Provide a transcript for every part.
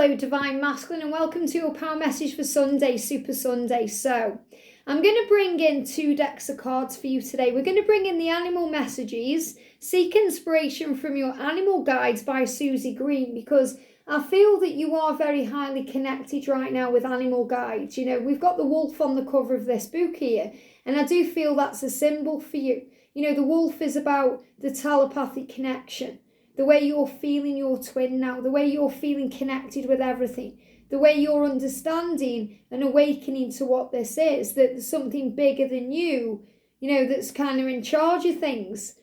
Hello, Divine Masculine, and welcome to your power message for Sunday, Super Sunday. So, I'm going to bring in 2 decks of cards for you today. We're going to bring in the animal messages, seek inspiration from your animal guides by Susie Green, because I feel that you are very highly connected right now with animal guides. You know, we've got the wolf on the cover of this book here, and I do feel that's a symbol for you. You know, the wolf is about the telepathic connection. The way you're feeling your twin now, the way you're feeling connected with everything, the way you're understanding and awakening to what this is, that there's something bigger than you, that's kind of in charge of things,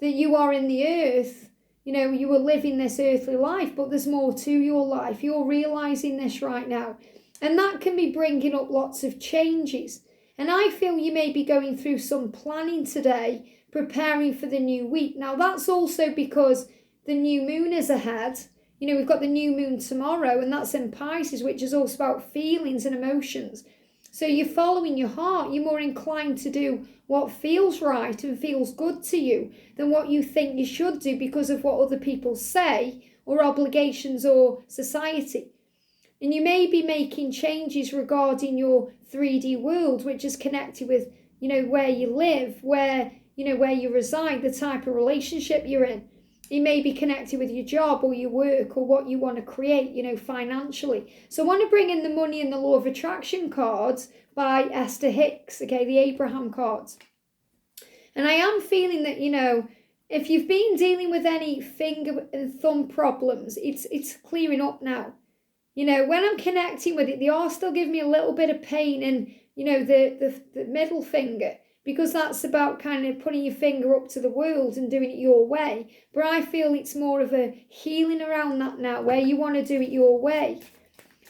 that you are in the earth, you are living this earthly life, but there's more to your life. You're realizing this right now. And that can be bringing up lots of changes. And I feel you may be going through some planning today, preparing for the new week. Now, that's also because the new moon is ahead. We've got the new moon tomorrow, and that's in Pisces, which is also about feelings and emotions. So you're following your heart. You're more inclined to do what feels right and feels good to you than what you think you should do because of what other people say or obligations or society. And you may be making changes regarding your 3D world, which is connected with, where you live, where you reside, the type of relationship you're in. You may be connected with your job or your work or what you want to create, financially. So I want to bring in the money and the law of attraction cards by Esther Hicks, okay, the Abraham cards. And I am feeling that, if you've been dealing with any finger and thumb problems, it's clearing up now. When I'm connecting with it, they are still giving me a little bit of pain in, the middle finger, because that's about kind of putting your finger up to the world and doing it your way. But I feel it's more of a healing around that now, where you want to do it your way.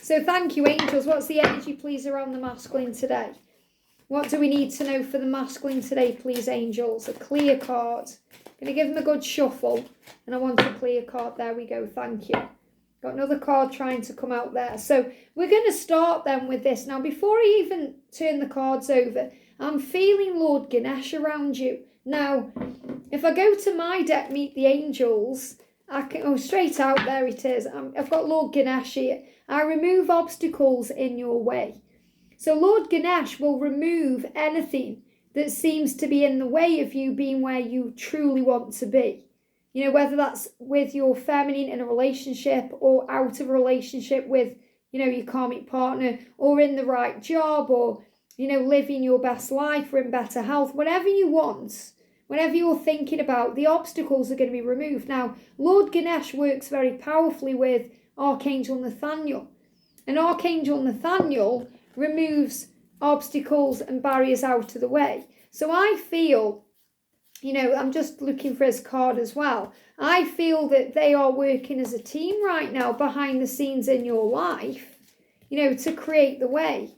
So thank you, angels. What's the energy, please, around the masculine today? What do we need to know for the masculine today, please, angels? A clear card. I'm going to give them a good shuffle. And I want a clear card. There we go. Thank you. Got another card trying to come out there. So we're going to start then with this. Now, before I even turn the cards over, I'm feeling Lord Ganesh around you. Now, if I go to my deck, Meet the Angels, I can, straight out, there it is. I've got Lord Ganesh here. I remove obstacles in your way. So Lord Ganesh will remove anything that seems to be in the way of you being where you truly want to be. Whether that's with your feminine in a relationship or out of a relationship with, your karmic partner, or in the right job, or living your best life or in better health, whatever you want, whatever you're thinking about, the obstacles are going to be removed. Now, Lord Ganesh works very powerfully with Archangel Nathaniel. And Archangel Nathaniel removes obstacles and barriers out of the way. So I feel, I'm just looking for his card as well. I feel that they are working as a team right now behind the scenes in your life, to create the way.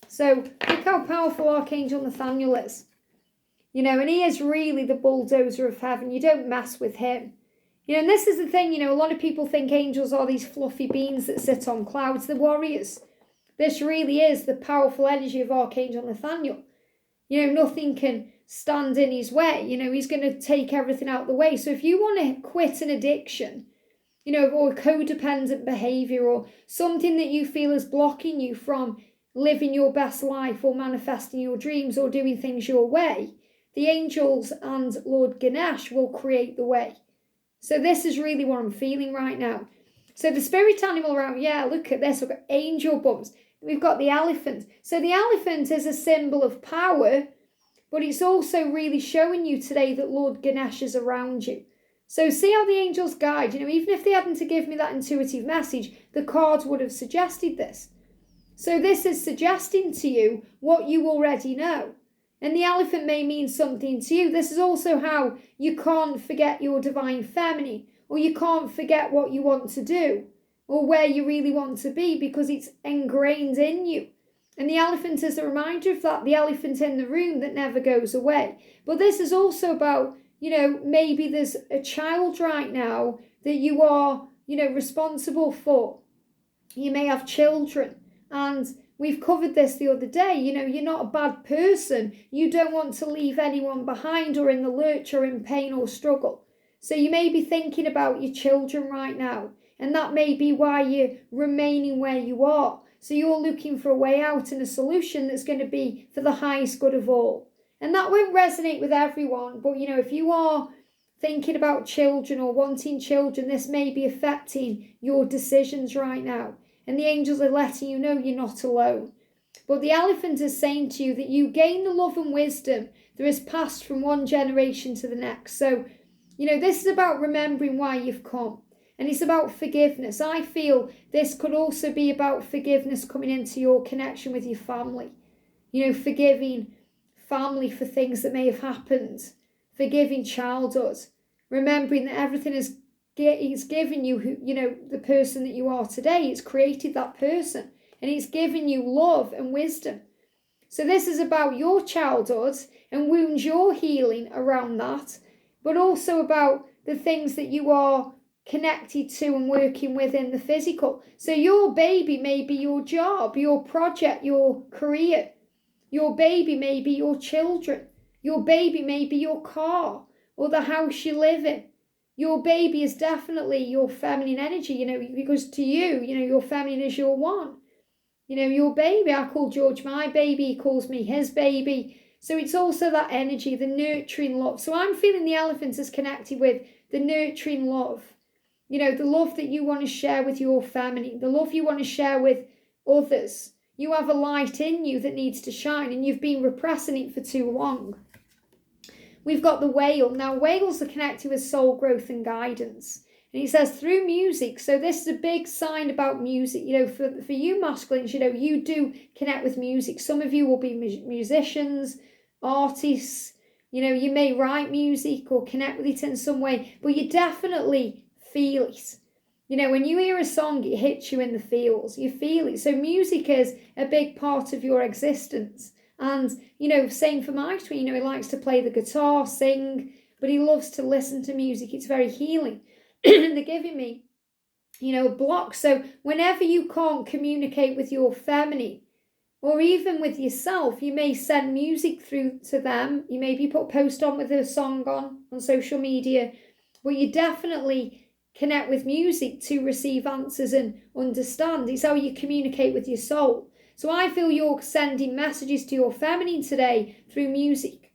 So look how powerful Archangel Nathaniel is. And he is really the bulldozer of heaven. You don't mess with him. And this is the thing, a lot of people think angels are these fluffy beings that sit on clouds. They're warriors. This really is the powerful energy of Archangel Nathaniel. Nothing can stand in his way. He's going to take everything out of the way. So if you want to quit an addiction, or codependent behavior, or something that you feel is blocking you from living your best life or manifesting your dreams or doing things your way, the angels and Lord Ganesh will create the way. So this is really what I'm feeling right now. So the spirit animal around, look at this. We've got angel bumps. We've got the elephant. So the elephant is a symbol of power, but it's also really showing you today that Lord Ganesh is around you. So see how the angels guide. Even if they hadn't to give me that intuitive message, the cards would have suggested this. So this is suggesting to you what you already know. And the elephant may mean something to you. This is also how you can't forget your divine feminine, or you can't forget what you want to do, or where you really want to be, because it's ingrained in you. And the elephant is a reminder of that, the elephant in the room that never goes away. But this is also about, maybe there's a child right now that you are, responsible for. You may have children. And we've covered this the other day. You're not a bad person. You don't want to leave anyone behind or in the lurch or in pain or struggle. So you may be thinking about your children right now. And that may be why you're remaining where you are. So you're looking for a way out and a solution that's going to be for the highest good of all. And that won't resonate with everyone. But, if you are thinking about children or wanting children, this may be affecting your decisions right now. And the angels are letting you know you're not alone. But the elephant is saying to you that you gain the love and wisdom that is passed from one generation to the next. So, this is about remembering why you've come. And it's about forgiveness. I feel this could also be about forgiveness coming into your connection with your family. Forgiving family for things that may have happened. Forgiving childhood. Remembering that everything is given you, the person that you are today. It's created that person. And it's given you love and wisdom. So this is about your childhood and wounds you're healing around that. But also about the things that you are connected to and working with in the physical. So your baby may be your job, your project, your career. Your baby may be your children. Your baby may be your car or the house you live in. Your baby is definitely your feminine energy, because to you, your feminine is your one. Your baby, I call George my baby, he calls me his baby. So it's also that energy, the nurturing love. So I'm feeling the elephant is connected with the nurturing love. The love that you want to share with your family, the love you want to share with others. You have a light in you that needs to shine and you've been repressing it for too long. We've got the whale. Now, whales are connected with soul growth and guidance. And he says through music. So this is a big sign about music. For you masculines, you do connect with music. Some of you will be musicians, artists. You may write music or connect with it in some way. But you definitely feel it. When you hear a song, it hits you in the feels. You feel it. So music is a big part of your existence. And, same for my twin. He likes to play the guitar, sing, but he loves to listen to music. It's very healing. They're giving me, a block. So whenever you can't communicate with your feminine or even with yourself, you may send music through to them. You maybe put a post on with a song on social media, but you definitely connect with music to receive answers and understand. It's how you communicate with your soul. So I feel you're sending messages to your feminine today through music.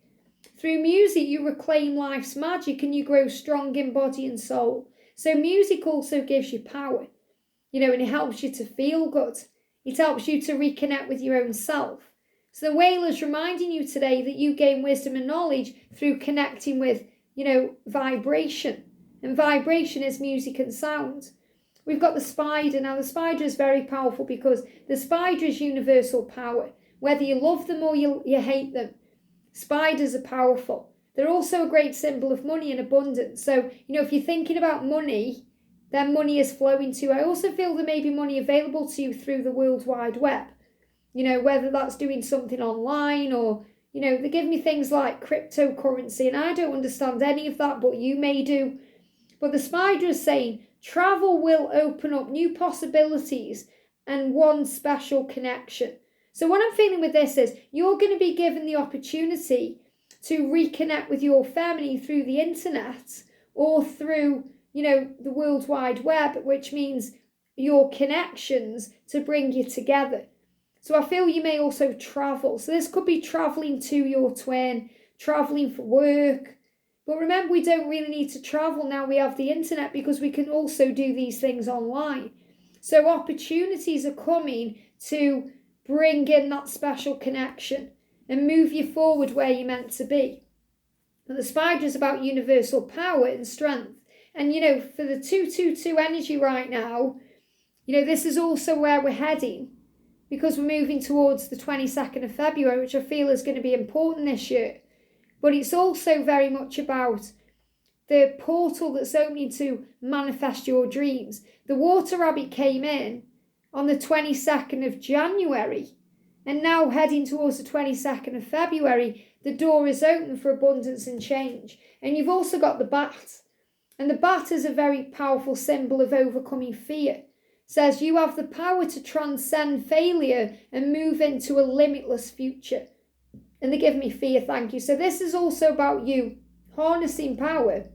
Through music, you reclaim life's magic and you grow strong in body and soul. So music also gives you power, and it helps you to feel good. It helps you to reconnect with your own self. So the whale is reminding you today that you gain wisdom and knowledge through connecting with, vibration. And vibration is music and sound. We've got the spider. Now, the spider is very powerful because the spider is universal power. Whether you love them or you hate them, spiders are powerful. They're also a great symbol of money and abundance. So, if you're thinking about money, then money is flowing to you. I also feel there may be money available to you through the World Wide Web. Whether that's doing something online or, they give me things like cryptocurrency. And I don't understand any of that, but you may do. But the spider is saying travel will open up new possibilities and one special connection. So what I'm feeling with this is you're going to be given the opportunity to reconnect with your family through the internet or through, the World Wide Web, which means your connections to bring you together. So I feel you may also travel. So this could be traveling to your twin, traveling for work. But remember, we don't really need to travel now. We have the internet because we can also do these things online. So opportunities are coming to bring in that special connection and move you forward where you're meant to be. And the spider is about universal power and strength. And, for the 222 energy right now, this is also where we're heading because we're moving towards the 22nd of February, which I feel is going to be important this year. But it's also very much about the portal that's opening to manifest your dreams. The water rabbit came in on the 22nd of January. And now heading towards the 22nd of February, the door is open for abundance and change. And you've also got the bat. And the bat is a very powerful symbol of overcoming fear. It says you have the power to transcend failure and move into a limitless future. And they give me fear, thank you. So this is also about you harnessing power,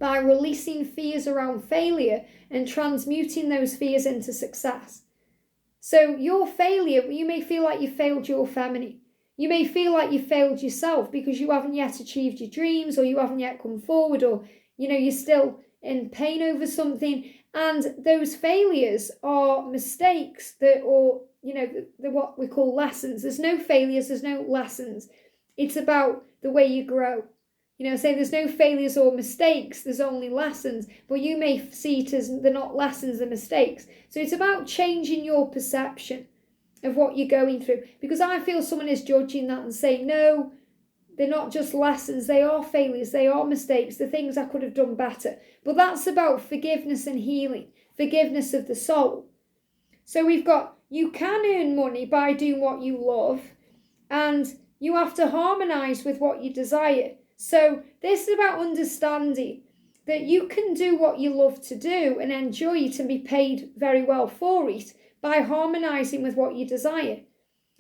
by releasing fears around failure and transmuting those fears into success. So your failure, you may feel like you failed your feminine. You may feel like you failed yourself because you haven't yet achieved your dreams, or you haven't yet come forward, or, you're still in pain over something. And those failures are mistakes they're what we call lessons. There's no failures, there's no lessons. It's about the way you grow. Saying there's no failures or mistakes, there's only lessons. But you may see it as they're not lessons, they're mistakes. So it's about changing your perception of what you're going through. Because I feel someone is judging that and saying, no, they're not just lessons, they are failures, they are mistakes, the things I could have done better. But that's about forgiveness and healing, forgiveness of the soul. So we've got, you can earn money by doing what you love, and you have to harmonise with what you desire. So this is about understanding that you can do what you love to do and enjoy it and be paid very well for it by harmonising with what you desire.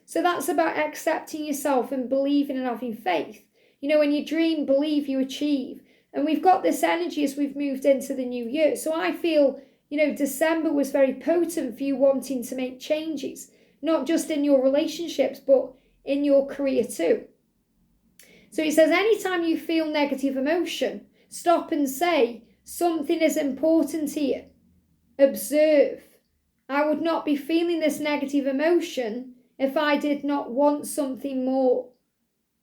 So that's about accepting yourself and believing and having faith. When you dream, believe, you achieve. And we've got this energy as we've moved into the new year. So I feel, December was very potent for you wanting to make changes, not just in your relationships, but in your career too. So it says, anytime you feel negative emotion, stop and say, something is important here. Observe. I would not be feeling this negative emotion if I did not want something more.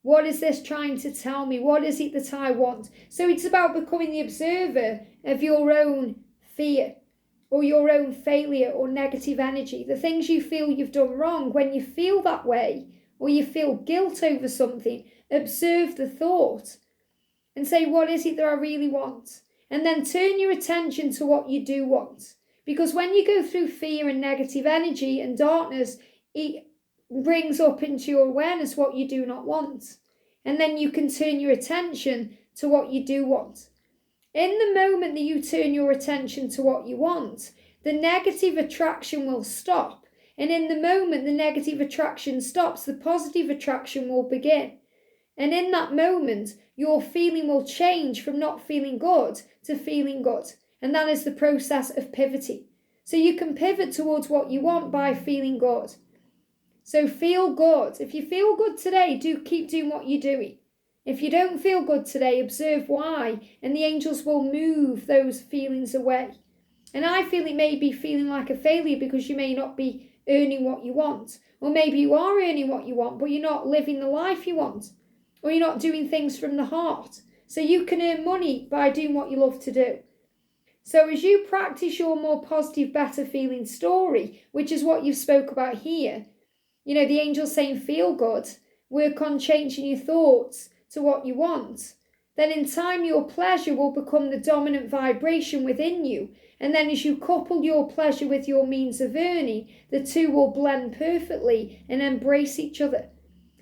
What is this trying to tell me? What is it that I want? So it's about becoming the observer of your own fear or your own failure or negative energy. The things you feel you've done wrong, when you feel that way or you feel guilt over something, observe the thought and say, what is it that I really want? And then turn your attention to what you do want. Because when you go through fear and negative energy and darkness, it brings up into your awareness what you do not want. And then you can turn your attention to what you do want. In the moment that you turn your attention to what you want, the negative attraction will stop. And in the moment the negative attraction stops, the positive attraction will begin. And in that moment, your feeling will change from not feeling good to feeling good. And that is the process of pivoting. So you can pivot towards what you want by feeling good. So feel good. If you feel good today, keep doing what you're doing. If you don't feel good today, observe why, and the angels will move those feelings away. And I feel it may be feeling like a failure because you may not be earning what you want. Or maybe you are earning what you want, but you're not living the life you want. Or you're not doing things from the heart. So you can earn money by doing what you love to do. So as you practice your more positive, better feeling story, which is what you've spoke about here, the angel's saying feel good, work on changing your thoughts to what you want. Then in time, your pleasure will become the dominant vibration within you. And then as you couple your pleasure with your means of earning, the two will blend perfectly and embrace each other.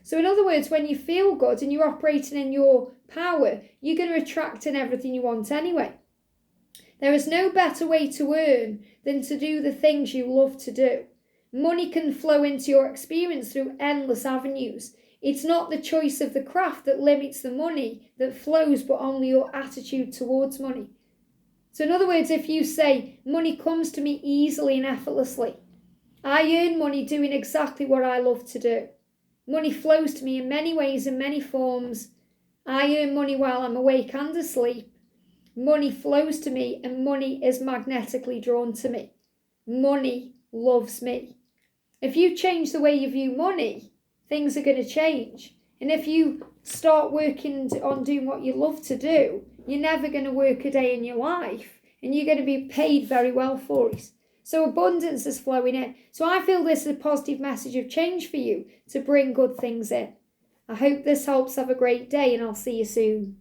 So in other words, when you feel good and you're operating in your power, you're going to attract in everything you want anyway. There is no better way to earn than to do the things you love to do. Money can flow into your experience through endless avenues. It's not the choice of the craft that limits the money that flows, but only your attitude towards money. So in other words, if you say, money comes to me easily and effortlessly, I earn money doing exactly what I love to do. Money flows to me in many ways, in many forms. I earn money while I'm awake and asleep. Money flows to me and money is magnetically drawn to me. Money loves me. If you change the way you view money, things are going to change. And if you start working on doing what you love to do, you're never going to work a day in your life and you're going to be paid very well for it. So abundance is flowing in. So I feel this is a positive message of change for you to bring good things in. I hope this helps. Have a great day and I'll see you soon.